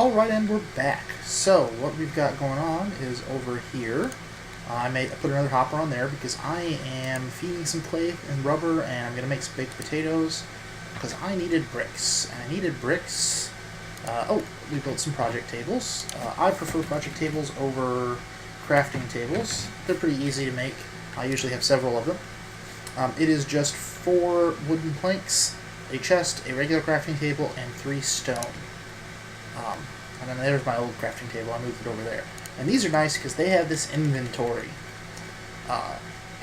Alright, and we're back. So, what we've got going on is over here. I put another hopper on there because I am feeding some clay and rubber, and I'm going to make some baked potatoes because I needed bricks. And I needed bricks. We built some project tables. I prefer project tables over crafting tables. They're pretty easy to make. I usually have several of them. It is just 4 wooden planks, a chest, a regular crafting table, and 3 stone. And then there's my old crafting table. I moved it over there. And these are nice because they have this inventory.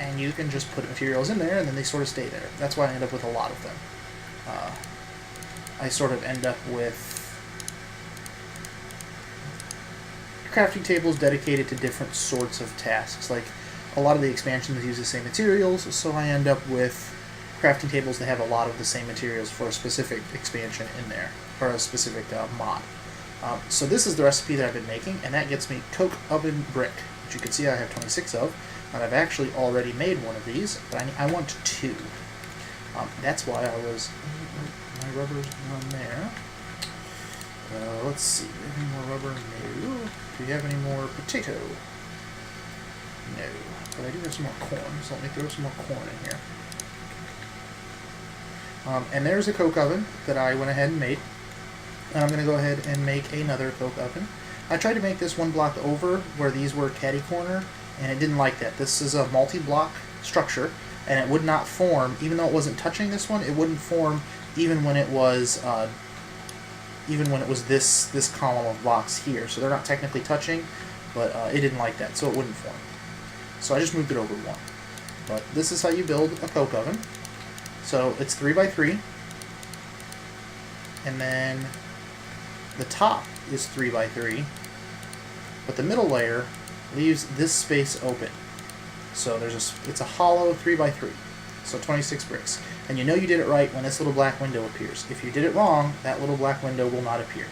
And you can just put materials in there and then they sort of stay there. That's why I end up with a lot of them. I sort of end up with crafting tables dedicated to different sorts of tasks. Like a lot of the expansions use the same materials, so I end up with crafting tables that have a lot of the same materials for a specific expansion in there, or a specific mod. So this is the recipe that I've been making, and that gets me coke oven brick, which you can see I have 26 of, and I've actually already made one of these, but I want 2. That's why I was... my rubber's on there. Let's see, do we have any more rubber? No. Do we have any more potato? No. But I do have some more corn, so let me throw some more corn in here. And there's a coke oven that I went ahead and made. And I'm going to go ahead and make another coke oven. I tried to make this one block over where these were catty corner, and it didn't like that. This is a multi-block structure, and it would not form, even though it wasn't touching this one, it wouldn't form even when it was this column of blocks here. So they're not technically touching, but it didn't like that, so it wouldn't form. So I just moved it over one. But this is how you build a coke oven. So it's 3x3, and then the top is 3x3, but the middle layer leaves this space open. So it's a hollow 3x3, so 26 bricks. And you know you did it right when this little black window appears. If you did it wrong, that little black window will not appear.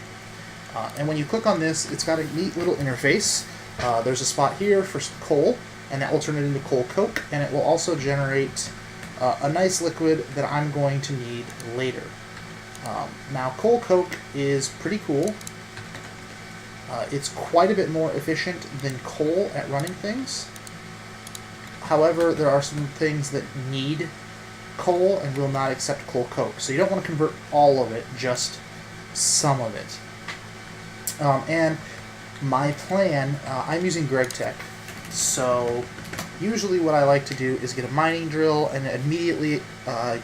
And when you click on this, it's got a neat little interface. There's a spot here for coal, and that will turn it into coal coke, and it will also generate a nice liquid that I'm going to need later. Now, coal coke is pretty cool. It's quite a bit more efficient than coal at running things. However, there are some things that need coal and will not accept coal coke. So you don't want to convert all of it, just some of it. And my plan, I'm using GregTech. So usually what I like to do is get a mining drill and immediately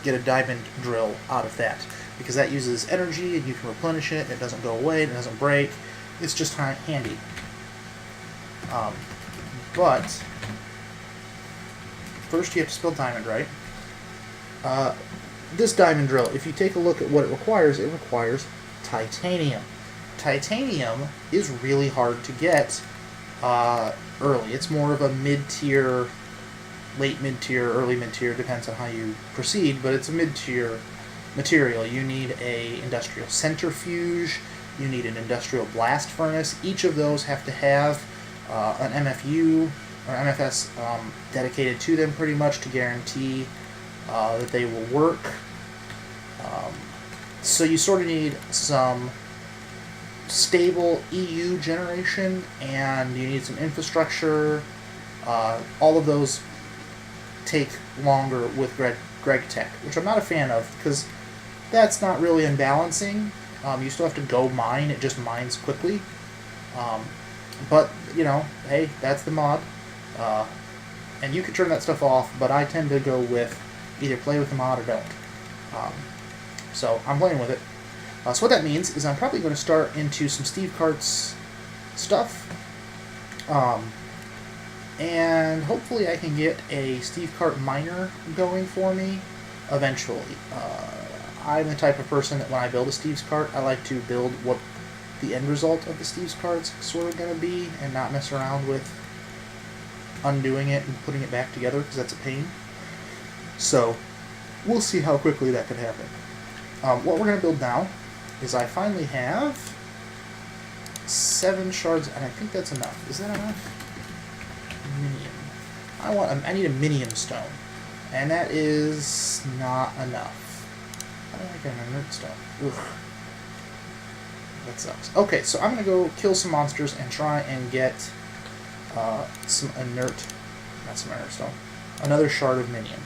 get a diamond drill out of that, because that uses energy and you can replenish it, it doesn't go away, it doesn't break, it's just handy. But first you have to spill diamond, right? This diamond drill, if you take a look at what it requires titanium. Titanium is really hard to get early. It's more of a mid-tier, late mid-tier, early mid-tier, depends on how you proceed, but it's a mid-tier material. You need a industrial centrifuge, you need an industrial blast furnace. Each of those have to have an MFU or MFS dedicated to them pretty much to guarantee that they will work. So you sort of need some stable EU generation, and you need some infrastructure. All of those take longer with GregTech, which I'm not a fan of, because that's not really unbalancing. You still have to go mine, it just mines quickly. But, you know, hey, that's the mod. And you can turn that stuff off, but I tend to go with either play with the mod or don't. So I'm playing with it. So what that means is I'm probably going to start into some Steve Cart's stuff. And hopefully I can get a Steve Cart miner going for me eventually. I'm the type of person that when I build a Steve's Cart, I like to build what the end result of the Steve's Cart's sort of going to be, and not mess around with undoing it and putting it back together, because that's a pain. So we'll see how quickly that can happen. What we're going to build now is I finally have 7 shards, and I think that's enough. Is that enough? Minium. I need a minium stone, and that is not enough. I don't like an inert stone. Ugh. That sucks. Okay, so I'm going to go kill some monsters and try and get some inert, not some inert stone, another shard of minium.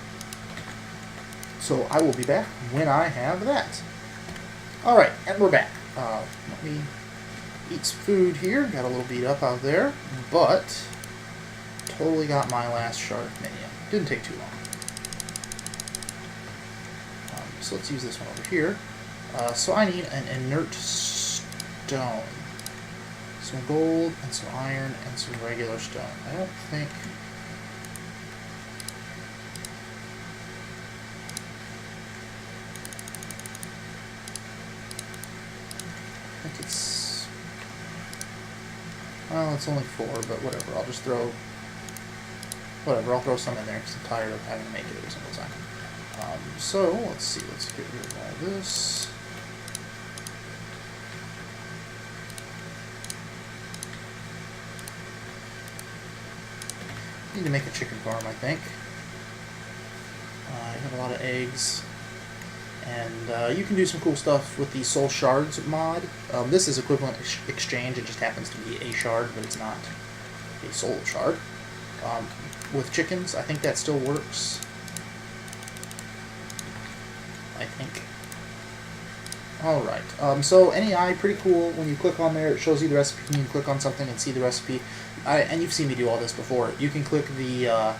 So I will be back when I have that. Alright, and we're back. Let me eat some food here. Got a little beat up out there, but totally got my last shard of minium. Didn't take too long. So let's use this one over here. So I need an inert stone. Some gold, and some iron, and some regular stone. I don't think... it's... well, it's only 4, but whatever. I'll just throw... whatever, I'll throw some in there because I'm tired of having to make it every single time. So, let's see. Let's get rid of all this. Need to make a chicken farm, I think. I have a lot of eggs. And you can do some cool stuff with the Soul Shards mod. This is equivalent exchange. It just happens to be a shard, but it's not a soul shard. With chickens, I think that still works. I think. Alright, so NEI, pretty cool. When you click on there, it shows you the recipe. You can click on something and see the recipe. And you've seen me do all this before. You can click the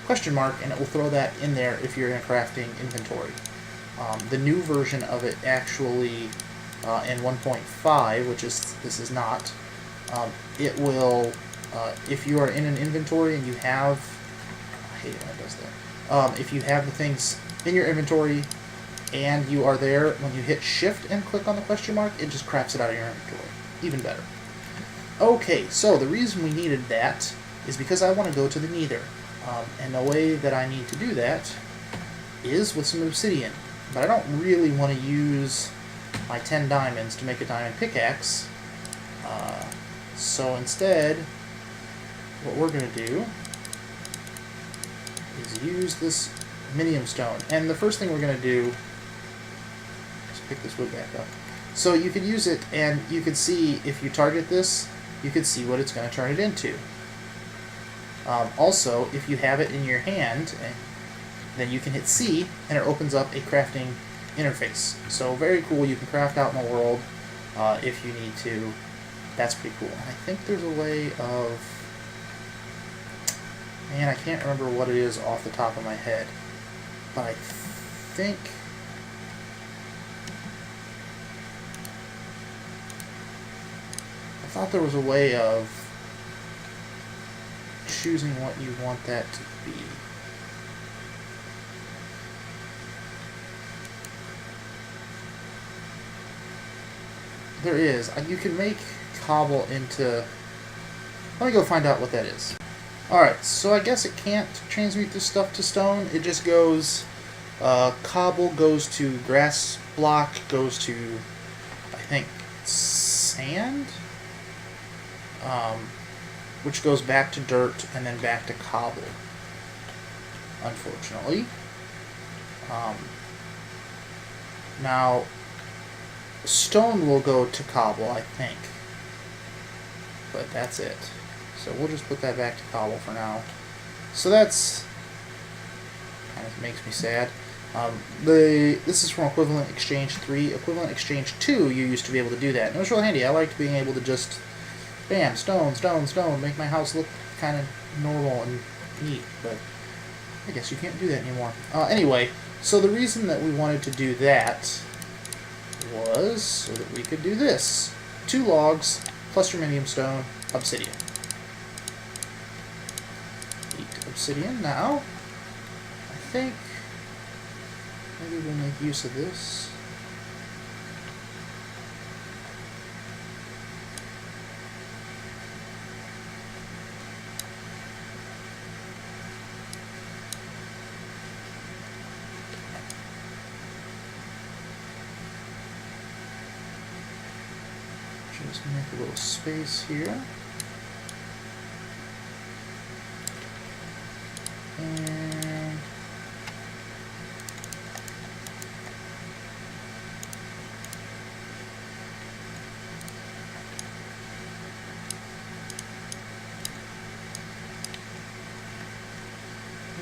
question mark, and it will throw that in there if you're in a crafting inventory. The new version of it actually, in 1.5, which is this is not, it will, if you are in an inventory and you have, I hate it when it does that, if you have the things in your inventory and you are there, when you hit shift and click on the question mark, it just craps it out of your inventory. Even better. Okay, so the reason we needed that is because I want to go to the Nether. And the way that I need to do that is with some obsidian. But I don't really want to use my 10 diamonds to make a diamond pickaxe. So instead, what we're going to do is use this minium stone. And the first thing we're going to do is pick this wood back up. So you could use it, and you could see, if you target this, you could see what it's going to turn it into. Also, if you have it in your hand, then you can hit C, and it opens up a crafting interface. So very cool. You can craft out in the world if you need to. That's pretty cool. And I think there's a way of... man, I can't remember what it is off the top of my head. But I think... I thought there was a way of choosing what you want that to be. There is. You can make cobble into... let me go find out what that is. Alright, so I guess it can't transmute this stuff to stone. It just goes... cobble goes to grass block, goes to, I think, sand? Which goes back to dirt and then back to cobble, unfortunately. Now, stone will go to cobble, I think. But that's it. So we'll just put that back to cobble for now. So that's... kind of makes me sad. This is from Equivalent Exchange 3. Equivalent Exchange 2, you used to be able to do that. And it was real handy. I liked being able to just... bam, stone, stone, stone, make my house look kind of normal and neat, but I guess you can't do that anymore. Anyway, so the reason that we wanted to do that was so that we could do this. 2 logs, plus your minium stone, obsidian. Eat obsidian now. I think maybe we'll make use of this. Just make a little space here. And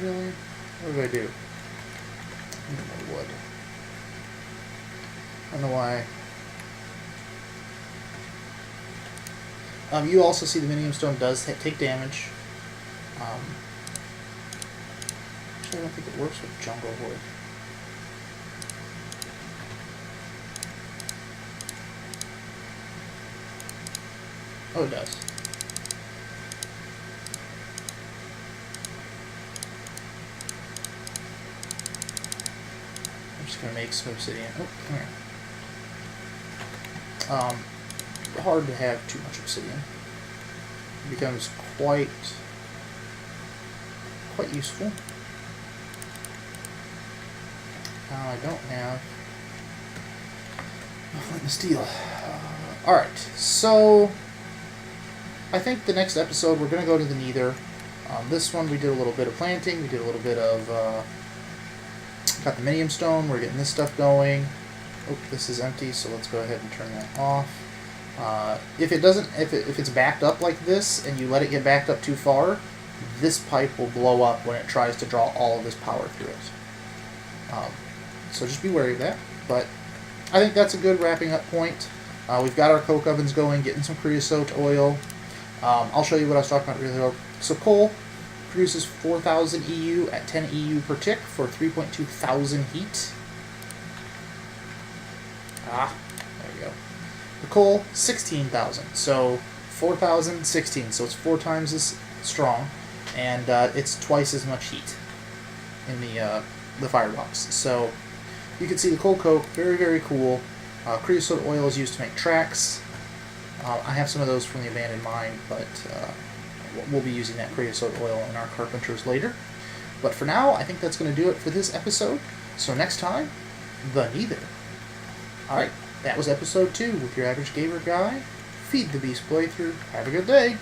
really? What did I do? More wood. I don't know why. You also see the minium stone does take damage. Actually, I don't think it works with jungle wood. Oh, it does. I'm just gonna make some obsidian. Oh, come here. Hard to have too much obsidian. It becomes quite useful. Now I don't have flint and steel. Alright, so I think the next episode we're going to go to the Nether. This one we did a little bit of planting, we did a little bit of got the minium stone, we're getting this stuff going. Oh, this is empty, so let's go ahead and turn that off. If it's backed up like this and you let it get backed up too far, this pipe will blow up when it tries to draw all of this power through it. So just be wary of that. But I think that's a good wrapping up point. We've got our coke ovens going, getting some creosote oil. I'll show you what I was talking about earlier. So coal produces 4,000 EU at 10 EU per tick for 3.2 thousand heat. There we go. The coal, 16,000. So 4,000, 16. So it's 4 times as strong, and it's twice as much heat in the firebox. So you can see the coal coke, very, very cool. Creosote oil is used to make tracks. I have some of those from the abandoned mine, but we'll be using that creosote oil in our carpenters later. But for now, I think that's going to do it for this episode. So next time, the Nether. Alright, that was episode 2 with your average gamer guy. Feed the Beast playthrough. Have a good day.